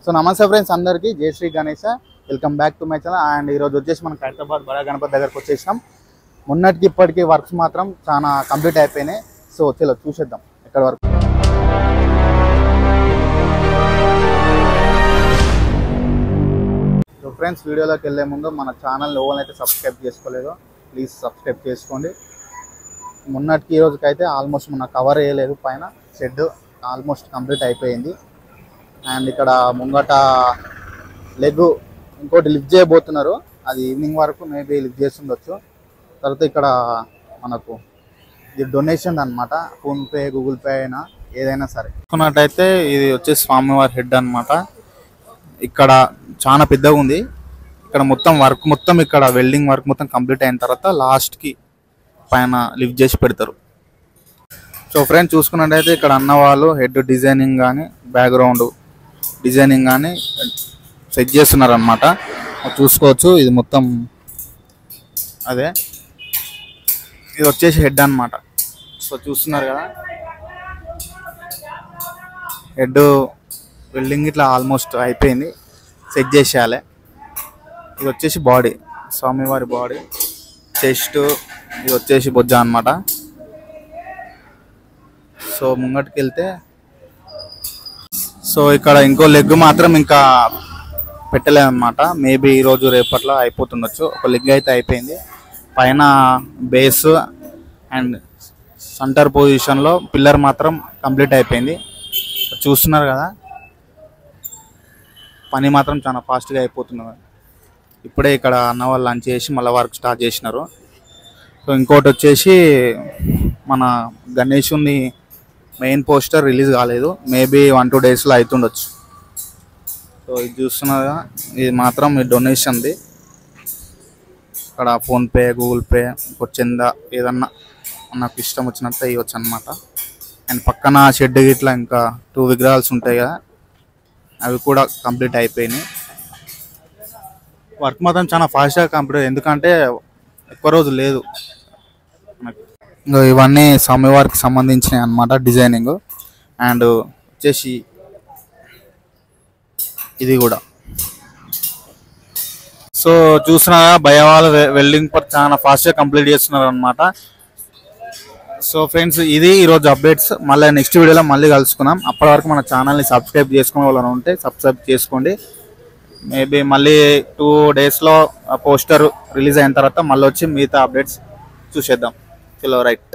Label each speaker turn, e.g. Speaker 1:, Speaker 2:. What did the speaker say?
Speaker 1: So నమస్తే friends అందరికీ జై Shri Ganesha welcome back to my channel. And ఈరోజు వచ్చేసి మనం హైదరాబాద్ బడా గణపతి దగ్గరకు వచ్చేసినాం. మొన్నటికి ఇప్పటికీ వర్క్స్ మాత్రం చాలా కంప్లీట్ అయిపోయినాయి. సో చలో చూసేద్దాం ఎక్కడ వరకు. సో ఫ్రెండ్స్ వీడియోలోకి వెళ్ళే ముందు మన ఛానల్ని ఎవరైతే సబ్స్క్రైబ్ చేసుకోలేదో ప్లీజ్ సబ్స్క్రైబ్ చేసుకోండి. మొన్నటికి ఈ రోజుకైతే ఆల్మోస్ట్ మన కవర్ వేయలేదు, పైన షెడ్ ఆల్మోస్ట్ కంప్లీట్ అయిపోయింది. అండ్ ఇక్కడ ముంగట లెగ్ ఇంకోటి లిఫ్ట్ చేయబోతున్నారు, అది ఈవినింగ్ వరకు మేబీ లిఫ్ట్ చేస్తుండొచ్చు. తర్వాత ఇక్కడ మనకు ఇది డొనేషన్ అనమాట, ఫోన్పే గూగుల్ పే అయినా ఏదైనా సరే. చూసుకున్నట్టయితే ఇది వచ్చేసి స్వామివారి హెడ్ అనమాట. ఇక్కడ చాలా పెద్దగా ఉంది. ఇక్కడ మొత్తం వర్క్ మొత్తం ఇక్కడ వెల్డింగ్ వర్క్ మొత్తం కంప్లీట్ అయిన తర్వాత లాస్ట్కి పైన లిఫ్ట్ చేసి పెడతారు. సో ఫ్రెండ్స్ చూసుకున్నట్టయితే ఇక్కడ అన్న వాళ్ళు హెడ్ డిజైనింగ్ కానీ బ్యాక్గ్రౌండ్ డిజైనింగ్ కానీ సెట్ చేస్తున్నారు అన్నమాట. చూసుకోవచ్చు ఇది మొత్తం అదే, ఇది వచ్చేసి హెడ్ అన్నమాట. సో చూస్తున్నారు కదా, హెడ్ వెల్డింగ్ ఇట్లా ఆల్మోస్ట్ అయిపోయింది, సెట్ చేసేయాలి. ఇది వచ్చేసి బాడీ, స్వామివారి బాడీ, చెస్ట్, ఇది వచ్చేసి బొజ్జ అన్నమాట. సో ముంగటికి వెళ్తే సో ఇక్కడ ఇంకో లెగ్ మాత్రం ఇంకా పెట్టలేదన్నమాట. మేబీ ఈరోజు రేపట్లో అయిపోతుండొచ్చు. ఒక లెగ్ అయితే అయిపోయింది. పైన బేస్ అండ్ సెంటర్ పొజిషన్లో పిల్లర్ మాత్రం కంప్లీట్ అయిపోయింది. చూస్తున్నారు కదా, పని మాత్రం చాలా ఫాస్ట్గా అయిపోతున్నది. ఇప్పుడే ఇక్కడ అన్న వాళ్ళు లంచ్ చేసి మళ్ళీ వర్క్ స్టార్ట్ చేసినారు. సో ఇంకోటి వచ్చేసి మన గణేషుని మెయిన్ పోస్టర్ రిలీజ్ కాలేదు, మేబీ 1-2 డేస్లో అవుతుండొచ్చు. సో ఇది చూస్తున్నారా, ఇది మాత్రం ఈ డొనేషన్ది. ఇక్కడ ఫోన్పే గూగుల్ పే వచ్చిందా ఏదన్నా నాకు ఇష్టం వచ్చినట్టు ఇవ్వచ్చు అనమాట. అండ్ పక్కన షెడ్ ఇట్లా ఇంకా 2 విగ్రహాలు ఉంటాయి కదా, అవి కూడా కంప్లీట్ అయిపోయినాయి. వర్క్ మాత్రం చాలా ఫాస్ట్గా కంప్లీట్, ఎందుకంటే ఎక్కువ రోజు లేదు. ఇవన్నీ స్వామివారికి సంబంధించినవి అన్నమాట డిజైనింగ్. అండ్ వచ్చేసి ఇది కూడా. సో చూస్తున్నారా, భయ వాళ్ళు వెల్డింగ్ పర్ చాలా ఫాస్ట్గా కంప్లీట్ చేస్తున్నారు అనమాట. సో ఫ్రెండ్స్ ఇది ఈరోజు అప్డేట్స్. మళ్ళీ నెక్స్ట్ వీడియోలో మళ్ళీ కలుసుకున్నాం. అప్పటి వరకు మన ఛానల్ని సబ్స్క్రైబ్ చేసుకునే వాళ్ళు ఉంటే సబ్స్క్రైబ్ చేసుకోండి. మేబీ మళ్ళీ 2 డేస్లో పోస్టర్ రిలీజ్ అయిన తర్వాత మళ్ళీ వచ్చి మిగతా అప్డేట్స్ చూసేద్దాం. రైట్.